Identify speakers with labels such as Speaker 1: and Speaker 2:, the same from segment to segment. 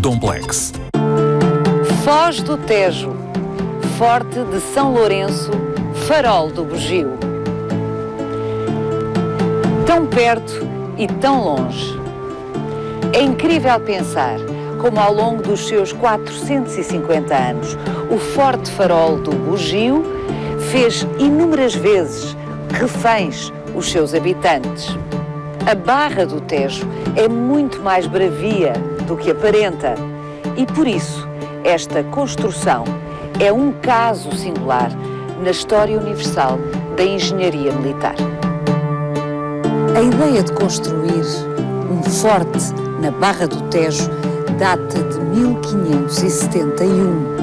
Speaker 1: Domplex.
Speaker 2: Foz do Tejo, Forte de São Lourenço, Farol do Bugio. Tão perto e tão longe. É incrível pensar como ao longo dos seus 450 anos o Forte Farol do Bugio fez inúmeras vezes reféns os seus habitantes. A Barra do Tejo é muito mais bravia do que aparenta e por isso esta construção é um caso singular na história universal da engenharia militar. A ideia de construir um forte na Barra do Tejo data de 1571.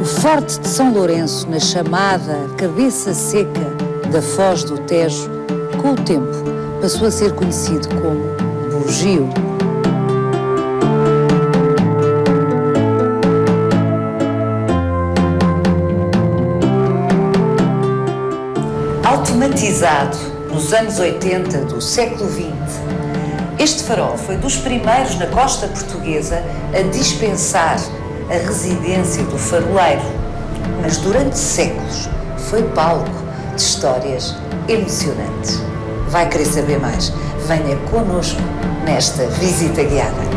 Speaker 2: O Forte de São Lourenço, na chamada Cabeça Seca da Foz do Tejo, com o tempo passou a ser conhecido como Bugio. Automatizado nos anos 80 do século XX, este farol foi dos primeiros na costa portuguesa a dispensar a residência do faroleiro, mas durante séculos foi palco de histórias emocionantes. Vai querer saber mais? Venha connosco nesta visita guiada.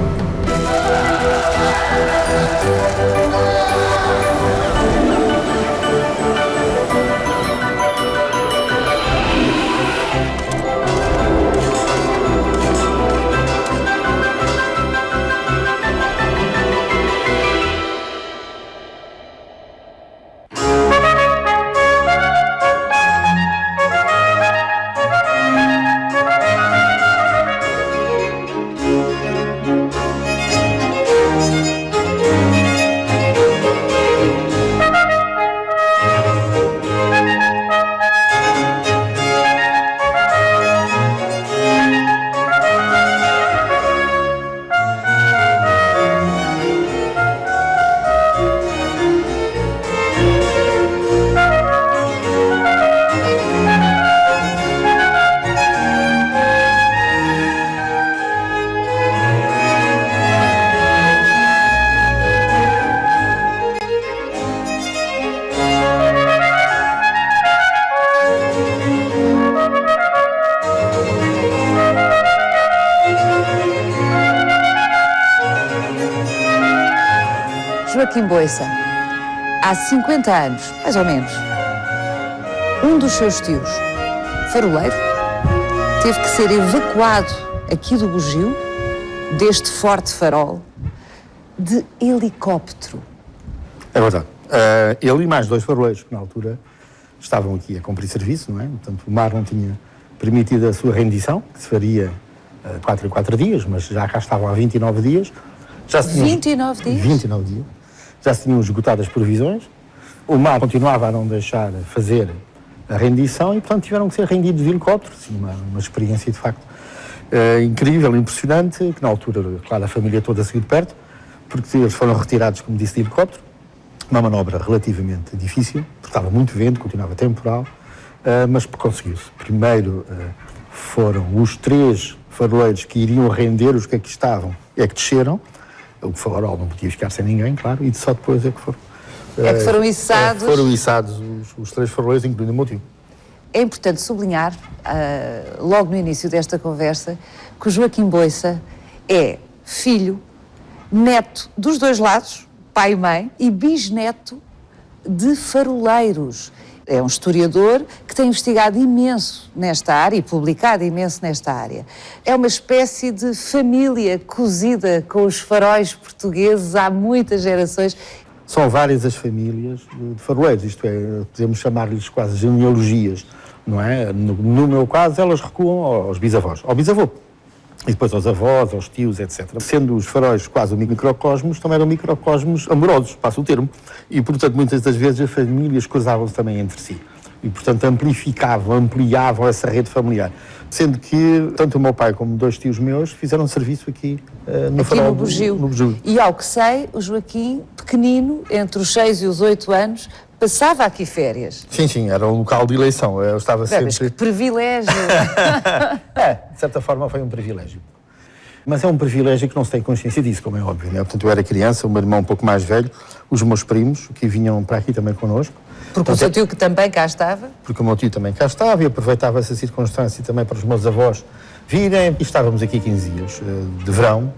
Speaker 2: Joaquim Boissa, há 50 anos, mais ou menos, um dos seus tios, faroleiro, teve que ser evacuado aqui do Bugio, deste forte farol, de helicóptero.
Speaker 3: É verdade. Ele e mais dois faroleiros que na altura estavam aqui a cumprir serviço, não é? Portanto, o mar não tinha permitido a sua rendição, que se faria 4 em 4 dias, mas já cá estavam há 29 dias. Já se tinham,
Speaker 2: 29 dias?
Speaker 3: 29 dias. Já se tinham esgotado as provisões. O mar continuava a não deixar fazer a rendição e, portanto, tiveram que ser rendidos de helicóptero. Sim, uma experiência, de facto, incrível, impressionante, que na altura, claro, a família toda seguiu de perto, porque eles foram retirados, como disse, de helicóptero. Uma manobra relativamente difícil, porque estava muito vento, continuava temporal, mas conseguiu-se. Primeiro foram os 3 faroleiros que iriam render os que aqui estavam, é que desceram. O farol não podia ficar sem ninguém, claro, e só depois é que foram
Speaker 2: içados.
Speaker 3: Foram içados os 3 faroleiros, incluindo o meu tio.
Speaker 2: É importante sublinhar, logo no início desta conversa, que o Joaquim Boissa é filho, neto dos 2 lados, pai e mãe, e bisneto de faroleiros. É um historiador que tem investigado imenso nesta área e publicado imenso nesta área. É uma espécie de família cozida com os faróis portugueses há muitas gerações.
Speaker 3: São várias as famílias de faroleiros, isto é, podemos chamar-lhes quase genealogias, não é? No meu caso, elas recuam aos bisavós, ao bisavô. E depois aos avós, aos tios, etc. Sendo os faróis quase um microcosmos, também eram microcosmos amorosos, passo o termo. E, portanto, muitas das vezes as famílias cruzavam-se também entre si. E, portanto, ampliavam essa rede familiar. Sendo que tanto o meu pai como 2 tios meus fizeram serviço aqui no farol
Speaker 2: no Bugio.
Speaker 3: No Bugio.
Speaker 2: E, ao que sei, o Joaquim, pequenino, entre os 6 e os 8 anos, passava aqui férias.
Speaker 3: Sim, era um local de eleição. Eu estava sempre...
Speaker 2: Mas que privilégio!
Speaker 3: De certa forma foi um privilégio. Mas é um privilégio que não se tem consciência disso, como é óbvio, né? Portanto, eu era criança, o meu irmão um pouco mais velho, os meus primos, que vinham para aqui também connosco.
Speaker 2: Porque o seu tio que também cá estava?
Speaker 3: Porque o meu tio também cá estava e aproveitava essa circunstância também para os meus avós virem. E estávamos aqui 15 dias de verão.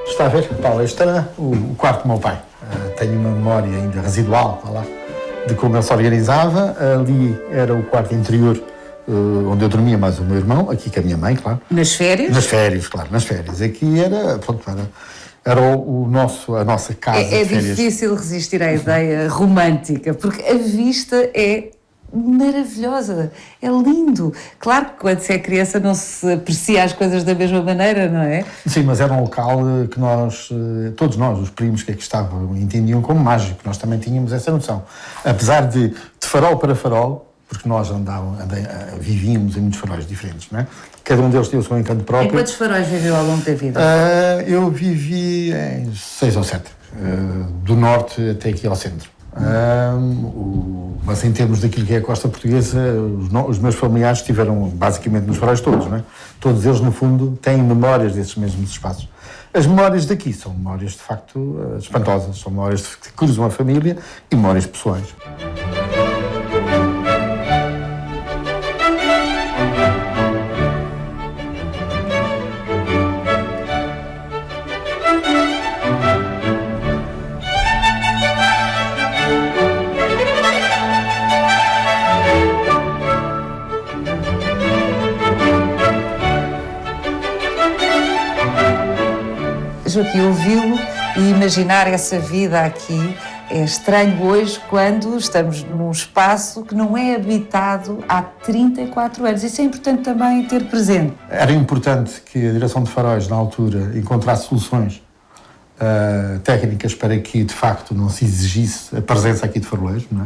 Speaker 3: Está a ver, Paulo, este era o quarto do meu pai. Tenho uma memória ainda residual, lá, de como ele se organizava. Ali era o quarto interior onde eu dormia mais o meu irmão, aqui com a minha mãe, claro.
Speaker 2: Nas férias?
Speaker 3: Nas férias, claro, nas férias. Aqui era, pronto, era a nossa casa de férias.
Speaker 2: É difícil resistir à ideia romântica, porque a vista é maravilhosa, é lindo. Claro que quando se é criança não se aprecia as coisas da mesma maneira, não é?
Speaker 3: Sim, mas era um local que nós, todos nós, os primos que aqui estavam, entendiam como mágico. Nós também tínhamos essa noção. Apesar de farol para farol, porque nós vivíamos em muitos faróis diferentes, não é? Cada um deles tinha o seu encanto próprio.
Speaker 2: Em quantos faróis viveu ao longo da vida?
Speaker 3: Eu vivi em 6 ou 7, do norte até aqui ao centro. Mas em termos daquilo que é a costa portuguesa, os meus familiares estiveram basicamente nos faróis todos, não é? Todos eles, no fundo, têm memórias desses mesmos espaços. As memórias daqui são memórias, de facto, espantosas. São memórias que cruzam a família e memórias pessoais.
Speaker 2: Joaquim, ouvi-lo e imaginar essa vida aqui é estranho hoje quando estamos num espaço que não é habitado há 34 anos. Isso é importante também ter presente.
Speaker 3: Era importante que a direção de faróis, na altura, encontrasse soluções técnicas para que, de facto, não se exigisse a presença aqui de faroleiros, não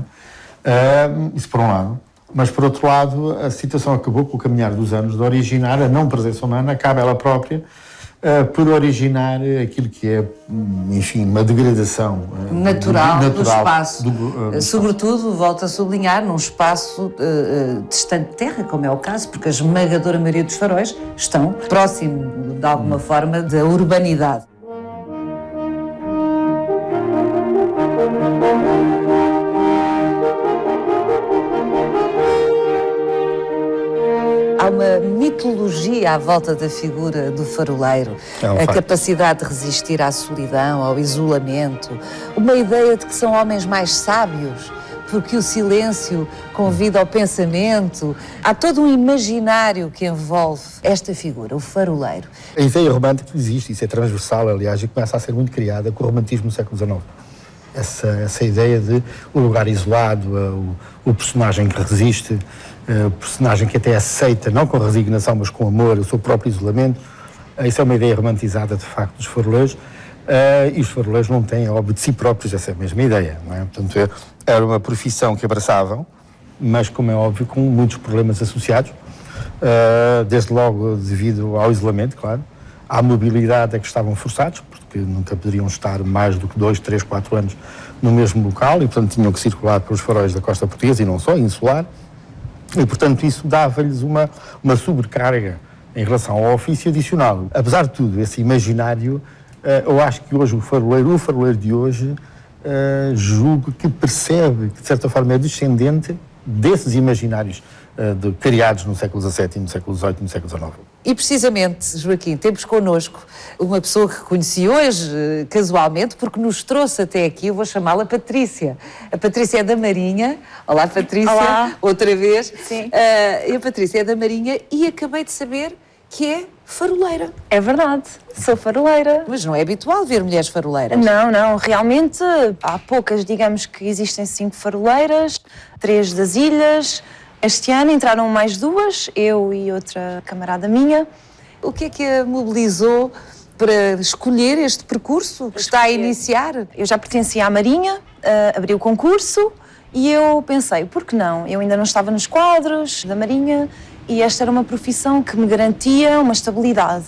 Speaker 3: é? Isso por um lado. Mas, por outro lado, a situação acabou, com o caminhar dos anos, de originar a não presença humana, acaba ela própria, por originar aquilo que é, enfim, uma degradação
Speaker 2: natural do espaço. Sobretudo, volto a sublinhar, num espaço distante de terra, como é o caso, porque a esmagadora maioria dos faróis estão próximo, de alguma forma, da urbanidade. Há uma mitologia à volta da figura do faroleiro, a capacidade de resistir à solidão, ao isolamento, uma ideia de que são homens mais sábios, porque o silêncio convida ao pensamento. Há todo um imaginário que envolve esta figura, o faroleiro.
Speaker 3: A ideia romântica existe, isso é transversal, aliás, e começa a ser muito criada com o romantismo no século XIX. Essa ideia de o lugar isolado, o personagem que resiste, o personagem que até aceita, não com resignação, mas com amor, o seu próprio isolamento. Isso é uma ideia romantizada, de facto, dos faroleiros. E os faroleiros não têm, óbvio, de si próprios essa mesma ideia, não é? Portanto, era uma profissão que abraçavam, mas, como é óbvio, com muitos problemas associados, desde logo devido ao isolamento, claro, à mobilidade a que estavam forçados, porque nunca poderiam estar mais do que 2, 3, 4 anos no mesmo local e, portanto, tinham que circular pelos faróis da costa portuguesa e não só, insular. E, portanto, isso dava-lhes uma sobrecarga em relação ao ofício adicional. Apesar de tudo, esse imaginário, eu acho que hoje o faroleiro de hoje, julgo que percebe que, de certa forma, é descendente desses imaginários criados no século XVII, no século XVIII e no século XIX.
Speaker 2: E precisamente, Joaquim, temos connosco uma pessoa que conheci hoje, casualmente, porque nos trouxe até aqui, eu vou chamá-la Patrícia. A Patrícia é da Marinha. Olá, Patrícia.
Speaker 1: Olá.
Speaker 2: Outra vez.
Speaker 1: Sim.
Speaker 2: A Patrícia é da Marinha e acabei de saber que é faroleira.
Speaker 1: É verdade, sou faroleira.
Speaker 2: Mas não é habitual ver mulheres faroleiras.
Speaker 1: Não, realmente há poucas, digamos que existem 5 faroleiras, 3 das ilhas. Este ano entraram mais 2, eu e outra camarada minha.
Speaker 2: O que é que a mobilizou para escolher este percurso que está a iniciar?
Speaker 1: Eu já pertencia à Marinha, abri o concurso e eu pensei, por que não? Eu ainda não estava nos quadros da Marinha e esta era uma profissão que me garantia uma estabilidade.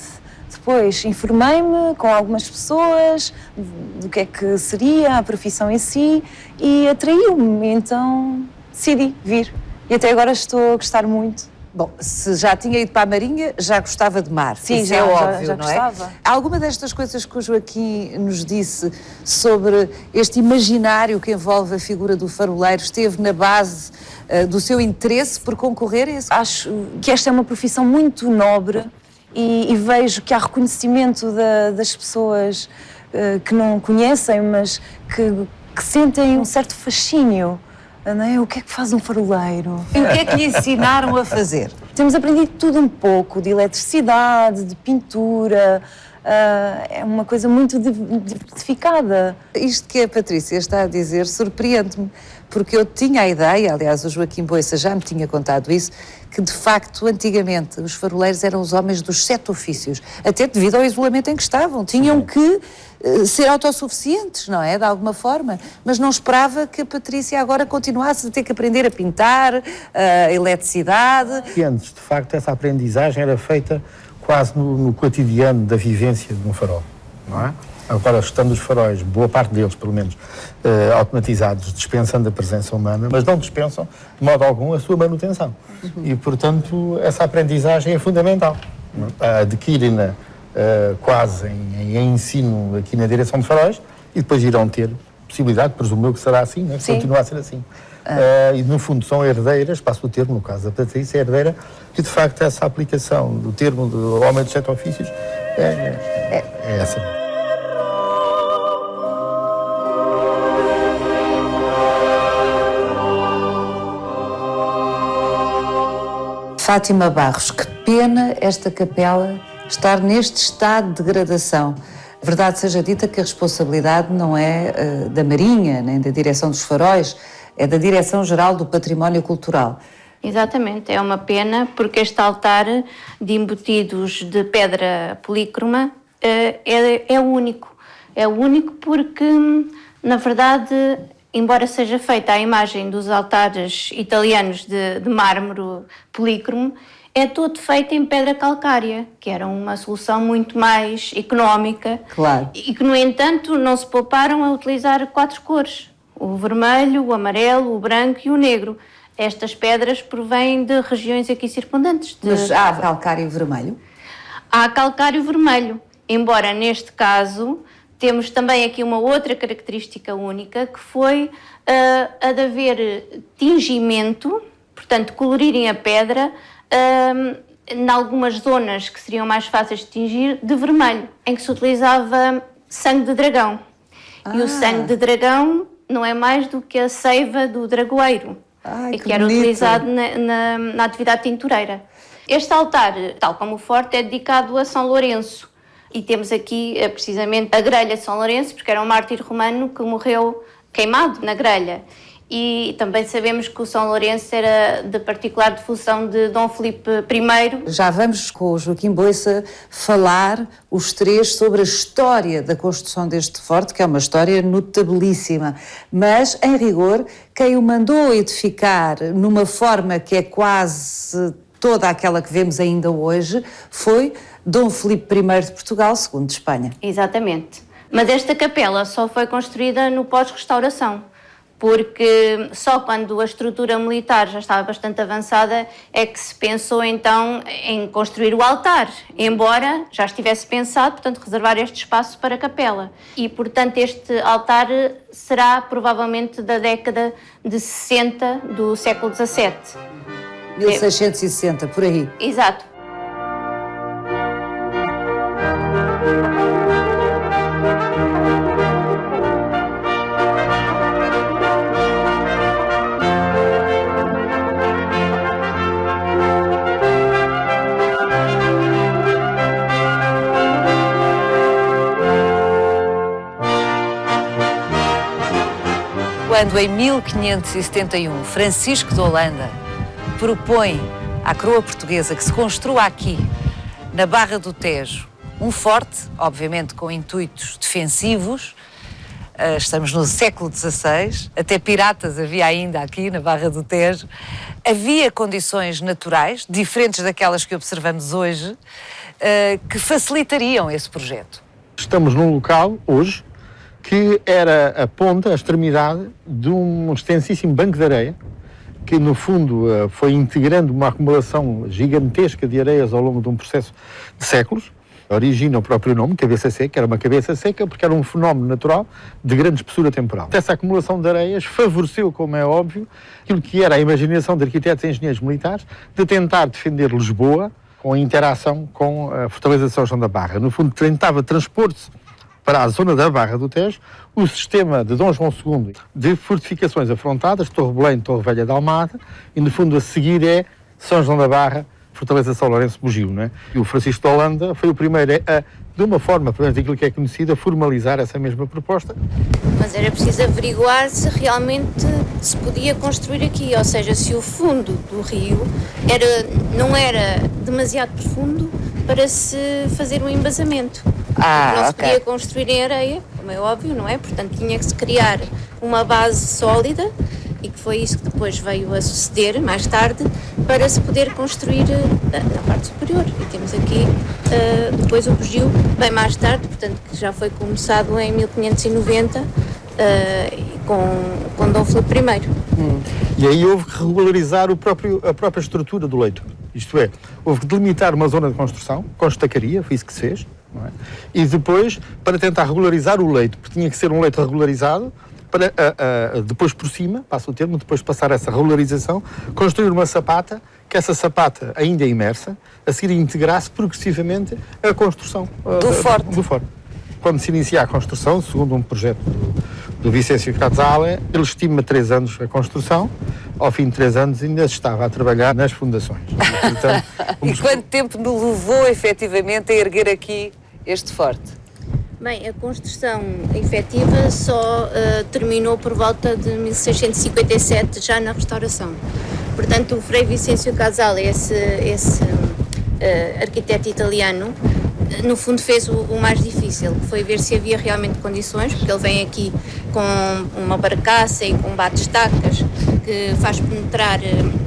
Speaker 1: Depois informei-me com algumas pessoas do que é que seria a profissão em si e atraiu-me, então decidi vir. E até agora estou a gostar muito.
Speaker 2: Bom, se já tinha ido para a Marinha, já gostava de mar.
Speaker 1: Sim,
Speaker 2: isso
Speaker 1: já,
Speaker 2: é óbvio,
Speaker 1: já
Speaker 2: não é?
Speaker 1: gostava.
Speaker 2: Alguma destas coisas que o Joaquim nos disse sobre este imaginário que envolve a figura do faroleiro esteve na base do seu interesse por concorrer a esse?
Speaker 1: Acho que esta é uma profissão muito nobre e vejo que há reconhecimento das pessoas que não conhecem, mas que sentem um certo fascínio. Não é? O que é que faz um faroleiro?
Speaker 2: E o que é que lhe ensinaram a fazer?
Speaker 1: Temos aprendido tudo um pouco, de eletricidade, de pintura, é uma coisa muito diversificada.
Speaker 2: Isto que a Patrícia está a dizer surpreende-me, porque eu tinha a ideia, aliás o Joaquim Boissa já me tinha contado isso, que de facto antigamente os faroleiros eram os homens dos 7 ofícios, até devido ao isolamento em que estavam, tinham que ser autossuficientes, não é, de alguma forma, mas não esperava que a Patrícia agora continuasse a ter que aprender a pintar, a eletricidade.
Speaker 3: E antes, de facto, essa aprendizagem era feita quase no cotidiano da vivência de um farol, não é? Agora, estando os faróis, boa parte deles, pelo menos, automatizados, dispensando a presença humana, mas não dispensam, de modo algum, a sua manutenção. E, portanto, essa aprendizagem é fundamental. Adquirem-na quase em ensino aqui na direção de faróis e depois irão ter possibilidade, presumo eu que será assim, né? Continua a ser assim. E, no fundo, são herdeiras, passo o termo, no caso da Patrícia, é herdeira, e, de facto, essa aplicação do termo do homem dos 7 ofícios é essa.
Speaker 2: Fátima Barros, que pena esta capela estar neste estado de degradação. Verdade seja dita que a responsabilidade não é da Marinha, nem da Direção dos Faróis, é da Direção-Geral do Património Cultural.
Speaker 4: Exatamente, é uma pena porque este altar de embutidos de pedra polícroma é único. É único porque, na verdade, embora seja feita a imagem dos altares italianos de mármore polícromo, é todo feito em pedra calcária, que era uma solução muito mais económica.
Speaker 2: Claro.
Speaker 4: E que, no entanto, não se pouparam a utilizar 4 cores. O vermelho, o amarelo, o branco e o negro. Estas pedras provêm de regiões aqui circundantes.
Speaker 2: Mas há calcário vermelho?
Speaker 4: Há calcário vermelho, embora neste caso temos também aqui uma outra característica única, que foi a de haver tingimento, portanto colorirem a pedra em algumas zonas que seriam mais fáceis de tingir, de vermelho, em que se utilizava sangue de dragão. E o sangue de dragão não é mais do que a seiva do dragoeiro, que era utilizado na atividade tintureira. Este altar, tal como o forte, é dedicado a São Lourenço. E temos aqui, precisamente, a grelha de São Lourenço, porque era um mártir romano que morreu queimado na grelha. E também sabemos que o São Lourenço era de particular defunção de Dom Filipe I.
Speaker 2: Já vamos com o Joaquim Boissa falar, os três, sobre a história da construção deste forte, que é uma história notabilíssima. Mas, em rigor, quem o mandou edificar numa forma que é quase toda aquela que vemos ainda hoje foi Dom Filipe I de Portugal, II de Espanha.
Speaker 4: Exatamente. Mas esta capela só foi construída no pós-restauração, porque só quando a estrutura militar já estava bastante avançada é que se pensou então em construir o altar, embora já estivesse pensado, portanto, reservar este espaço para a capela. E, portanto, este altar será provavelmente da década de 60 do século XVII.
Speaker 2: 1660, por aí.
Speaker 4: Exato.
Speaker 2: Quando em 1571 Francisco de Holanda propõe à coroa portuguesa que se construa aqui, na Barra do Tejo, um forte, obviamente com intuitos defensivos, estamos no século XVI, até piratas havia ainda aqui na Barra do Tejo. Havia condições naturais, diferentes daquelas que observamos hoje, que facilitariam esse projeto.
Speaker 3: Estamos num local, hoje, que era a ponta, a extremidade de um extensíssimo banco de areia, que no fundo foi integrando uma acumulação gigantesca de areias ao longo de um processo de séculos. Origina o próprio nome, cabeça seca, era uma cabeça seca porque era um fenómeno natural de grande espessura temporal. Essa acumulação de areias favoreceu, como é óbvio, aquilo que era a imaginação de arquitetos e engenheiros militares de tentar defender Lisboa com a interação com a Fortaleza de São João da Barra. No fundo, tentava transpor-se para a zona da Barra do Tejo o sistema de Dom João II de fortificações afrontadas, Torre Belém, Torre Velha de Almada, e no fundo a seguir é São João da Barra, Fortaleza São Lourenço Bugio, não é? E o Francisco de Holanda foi o primeiro a, de uma forma, pelo menos daquilo que é conhecido, a formalizar essa mesma proposta.
Speaker 4: Mas era preciso averiguar se realmente se podia construir aqui, ou seja, se o fundo do rio não era demasiado profundo para se fazer um embasamento. Não se podia construir em areia, como é óbvio, não é? Portanto, tinha que se criar uma base sólida, e que foi isso que depois veio a suceder, mais tarde, para se poder construir na parte superior. E temos aqui depois o bugio, bem mais tarde, portanto, que já foi começado em 1590, com Dom Filipe I.
Speaker 3: E aí houve que regularizar a própria estrutura do leito. Isto é, houve que delimitar uma zona de construção, com estacaria, foi isso que se fez, não é? E depois, para tentar regularizar o leito, porque tinha que ser um leito regularizado, para depois por cima, passa o termo, depois de passar essa regularização, construir uma sapata, que essa sapata ainda é imersa, a seguir integrasse progressivamente a construção
Speaker 2: do forte.
Speaker 3: Quando se inicia a construção, segundo um projeto do Vicêncio Casale, ele estima 3 anos a construção, ao fim de 3 anos ainda estava a trabalhar nas fundações. E, portanto,
Speaker 2: E quanto tempo nos levou efetivamente a erguer aqui este forte?
Speaker 4: Bem, a construção efetiva só terminou por volta de 1657, já na restauração. Portanto, o Frei Vicêncio Casale, esse arquiteto italiano, no fundo fez o mais difícil, que foi ver se havia realmente condições, porque ele vem aqui com uma barcaça e com bate-estacas, que faz penetrar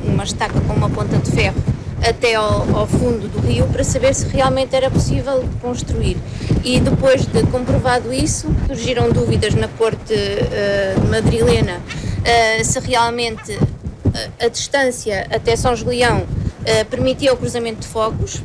Speaker 4: uma estaca com uma ponta de ferro até ao fundo do rio, para saber se realmente era possível construir. E depois de comprovado isso, surgiram dúvidas na corte madrilena se realmente a distância até São Julião permitia o cruzamento de fogos.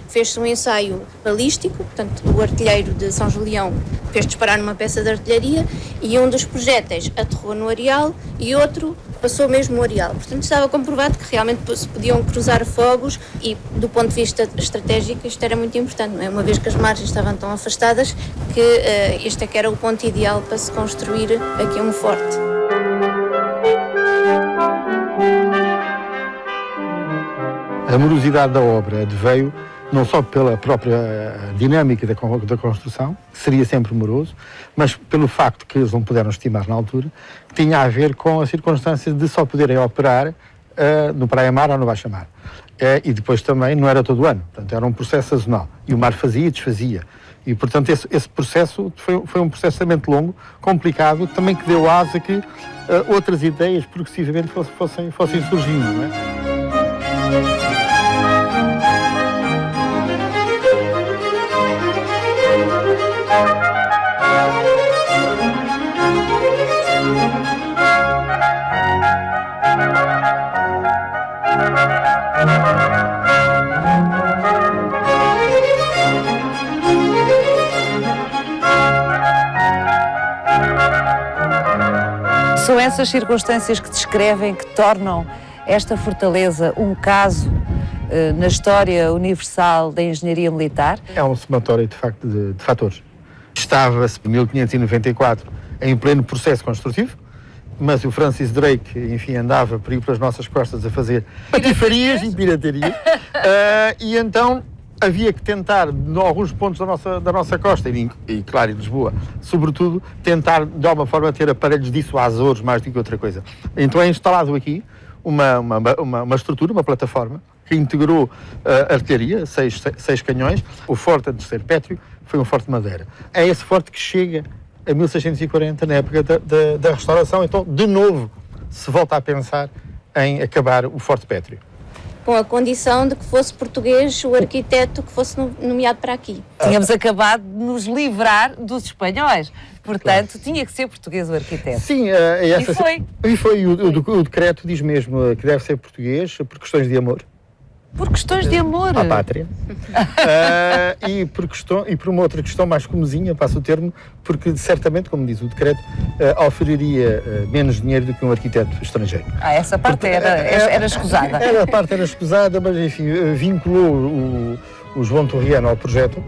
Speaker 4: Fez-se um ensaio balístico, portanto o artilheiro de São Julião fez disparar numa peça de artilharia e um dos projéteis aterrou no areal e outro passou mesmo no areal. Portanto estava comprovado que realmente se podiam cruzar fogos e do ponto de vista estratégico isto era muito importante, não é? Uma vez que as margens estavam tão afastadas que este é que era o ponto ideal para se construir aqui um forte.
Speaker 3: A morosidade da obra adveio não só pela própria dinâmica da construção, que seria sempre moroso, mas pelo facto que eles não puderam estimar na altura, que tinha a ver com a circunstância de só poderem operar no praia-mar ou no baixa-mar. E depois também não era todo o ano, portanto era um processo sazonal. E o mar fazia e desfazia. E, portanto, esse processo foi um processo extremamente longo, complicado, também que deu asa a que outras ideias progressivamente fossem surgindo, não é?
Speaker 2: São essas circunstâncias que descrevem, que tornam esta fortaleza um caso na história universal da engenharia militar?
Speaker 3: É um somatório, de facto, de fatores. Estava-se, em 1594, em pleno processo construtivo, mas o Francis Drake, enfim, andava por aí pelas nossas costas a fazer patifarias e pirataria, e então havia que tentar, em alguns pontos da nossa costa, e claro, em Lisboa, sobretudo, tentar, de alguma forma, ter aparelhos dissuasores mais do que outra coisa. Então é instalado aqui uma estrutura, uma plataforma, que integrou a artilharia, 6 canhões. O forte, antes de ser pétreo, foi um forte de madeira. É esse forte que chega em 1640, na época da restauração. Então, de novo, se volta a pensar em acabar o Forte Pétreo.
Speaker 4: Com a condição de que fosse português o arquiteto que fosse nomeado para aqui.
Speaker 2: Tínhamos acabado de nos livrar dos espanhóis. Portanto, tinha que ser português o arquiteto.
Speaker 3: Sim,
Speaker 2: E foi.
Speaker 3: E foi. O decreto diz mesmo que deve ser português por questões de amor.
Speaker 2: Por questões de amor.
Speaker 3: À pátria. E por uma outra questão mais comezinha, passo o termo, porque certamente, como diz o decreto, oferiria menos dinheiro do que um arquiteto estrangeiro.
Speaker 2: Essa parte era escusada.
Speaker 3: A parte era escusada, mas enfim, vinculou o João Torriano ao projeto.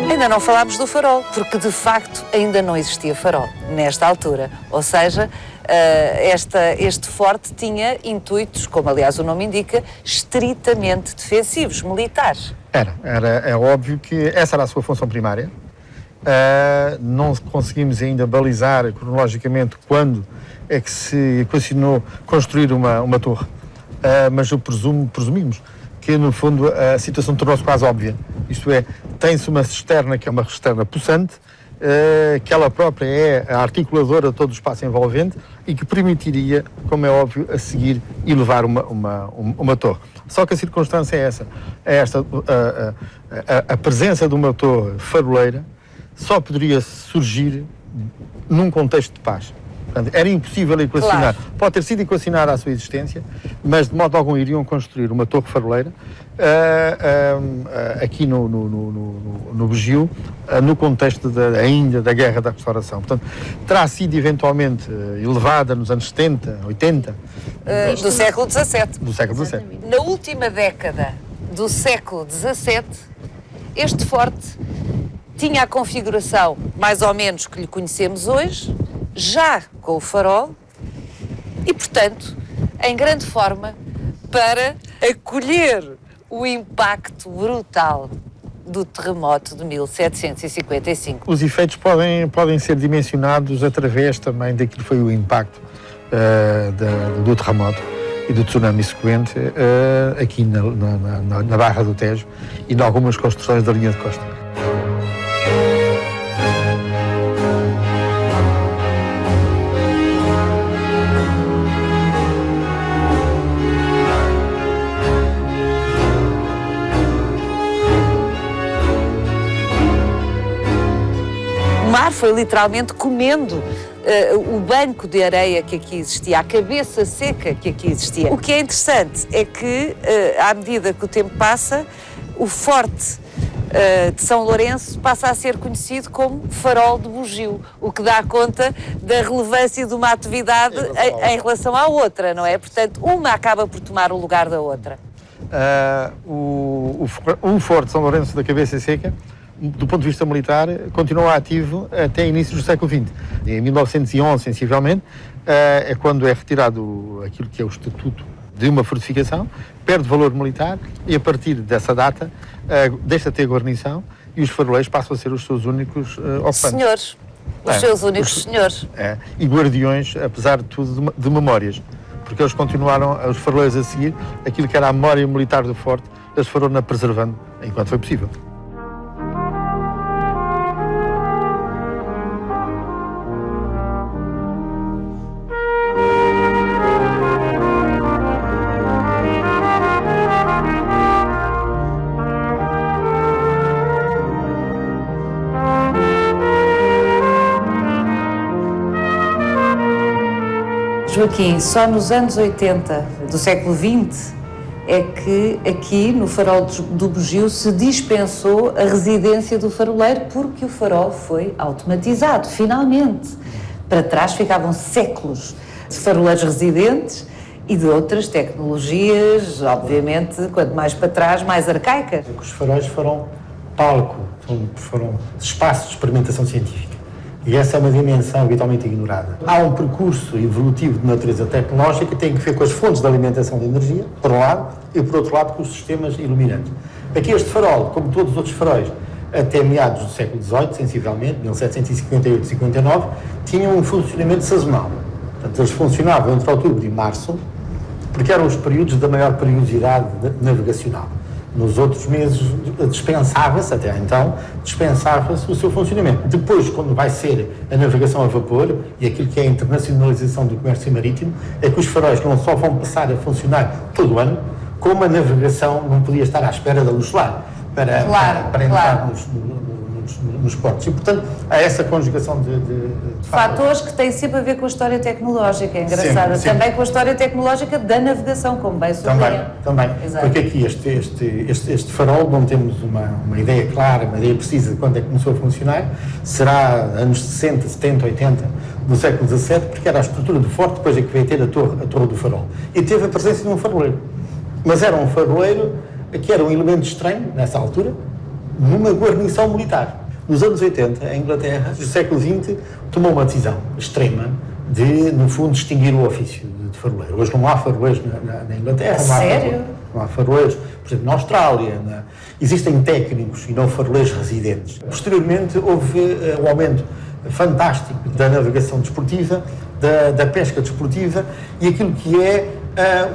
Speaker 2: Ainda não falámos do farol, porque de facto ainda não existia farol nesta altura. Ou seja, este forte tinha intuitos, como aliás o nome indica, estritamente defensivos, militares.
Speaker 3: É óbvio que essa era a sua função primária. Não conseguimos ainda balizar cronologicamente quando é que se equacionou construir uma torre, mas presumimos que no fundo a situação tornou-se quase óbvia. Isto é, tem-se uma cisterna que é uma cisterna possante, que ela própria é a articuladora de todo o espaço envolvente e que permitiria, como é óbvio, a seguir elevar uma torre. Só que a circunstância é esta, a presença de uma torre faroleira só poderia surgir num contexto de paz. Portanto, era impossível equacionar. Claro. Pode ter sido equacionada a sua existência, mas de modo algum iriam construir uma torre faroleira aqui no Bugio, no contexto ainda da Guerra da Restauração. Portanto, terá sido eventualmente elevada nos anos 70, 80.
Speaker 2: Do século XVII.
Speaker 3: Do século XVII.
Speaker 2: Na última década do século XVII, este forte tinha a configuração mais ou menos que lhe conhecemos hoje, já com o farol e, portanto, em grande forma para acolher o impacto brutal do terremoto de 1755.
Speaker 3: Os efeitos podem ser dimensionados através também daquilo que foi o impacto do terremoto e do tsunami sequente aqui na Barra do Tejo e em algumas construções da linha de costa.
Speaker 2: O mar foi literalmente comendo o banco de areia que aqui existia, a cabeça seca que aqui existia. O que é interessante é que, à medida que o tempo passa, o forte de São Lourenço passa a ser conhecido como Farol de Bugio, o que dá conta da relevância de uma atividade em relação à outra, não é? Portanto, uma acaba por tomar o lugar da outra.
Speaker 3: O Forte de São Lourenço da Cabeça Seca, do ponto de vista militar, continuou ativo até inícios do século XX. Em 1911, sensivelmente, é quando é retirado aquilo que é o estatuto de uma fortificação, perde valor militar e, a partir dessa data, deixa de ter guarnição e os faroleiros passam a ser os seus únicos ocupantes.
Speaker 2: Senhores. Os seus únicos senhores.
Speaker 3: E guardiões, apesar de tudo, de memórias. Porque eles continuaram, os faroleiros, a seguir aquilo que era a memória militar do forte, eles foram-na preservando enquanto foi possível.
Speaker 2: Joaquim, só nos anos 80 do século XX é que aqui no Farol do Bugio se dispensou a residência do faroleiro porque o farol foi automatizado, finalmente. Para trás ficavam séculos de faroleiros residentes e de outras tecnologias, obviamente, quanto mais para trás, mais arcaicas.
Speaker 3: Os faróis foram palco, foram espaços de experimentação científica. E essa é uma dimensão habitualmente ignorada. Há um percurso evolutivo de natureza tecnológica que tem que ver com as fontes de alimentação de energia, por um lado, e por outro lado com os sistemas iluminantes. Aqui este farol, como todos os outros faróis, até meados do século XVIII, sensivelmente, 1758-59, tinham um funcionamento sazonal. Portanto, eles funcionavam entre outubro e março, porque eram os períodos da maior periodicidade navegacional. Nos outros meses dispensava-se, até então, dispensava-se o seu funcionamento. Depois, quando vai ser a navegação a vapor e aquilo que é a internacionalização do comércio marítimo, é que os faróis não só vão passar a funcionar todo o ano, como a navegação não podia estar à espera da luz solar para entrar nos portos. E, portanto, há essa conjugação de
Speaker 1: fatores que têm sempre a ver com a história tecnológica, é engraçado.
Speaker 3: Sempre.
Speaker 1: Também com a história tecnológica da navegação, como bem sublinha.
Speaker 3: Também.
Speaker 1: Exato.
Speaker 3: Porque aqui este farol, não temos uma ideia clara, uma ideia precisa de quando é que começou a funcionar, será anos 60, 70, 80 do século XVII, porque era a estrutura do forte, depois é que veio ter a torre do farol. E teve a presença de um faroleiro. Mas era um faroleiro que era um elemento estranho, nessa altura, numa guarnição militar. Nos anos 80, a Inglaterra, do século XX, tomou uma decisão extrema de, no fundo, extinguir o ofício de faroleiro. Hoje não há faroleiros na Inglaterra.
Speaker 1: Sério?
Speaker 3: Não há faroleiros. Por exemplo, na Austrália, existem técnicos e não faroleiros residentes. Posteriormente, houve o aumento fantástico da navegação desportiva, da pesca desportiva e aquilo que é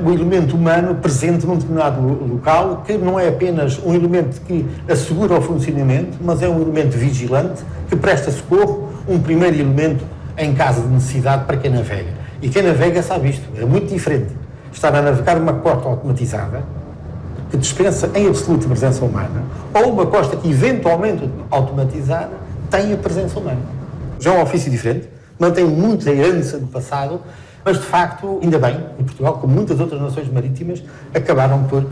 Speaker 3: o elemento humano presente num determinado local, que não é apenas um elemento que assegura o funcionamento, mas é um elemento vigilante que presta socorro, um primeiro elemento em caso de necessidade para quem navega. E quem navega sabe isto, é muito diferente estar a navegar uma costa automatizada, que dispensa em absoluta presença humana, ou uma costa que eventualmente automatizada tem a presença humana. Já é um ofício diferente, mantém muita herança do passado, mas de facto, ainda bem, em Portugal, como muitas outras nações marítimas, acabaram por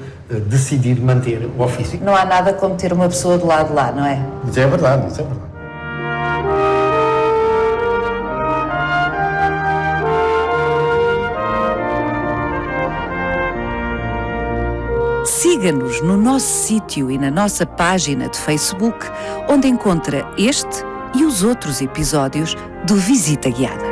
Speaker 3: decidir manter o ofício.
Speaker 1: Não há nada como ter uma pessoa do lado de lá, não é?
Speaker 3: Isso é verdade, isso é verdade.
Speaker 2: Siga-nos no nosso sítio e na nossa página de Facebook, onde encontra este e os outros episódios do Visita Guiada.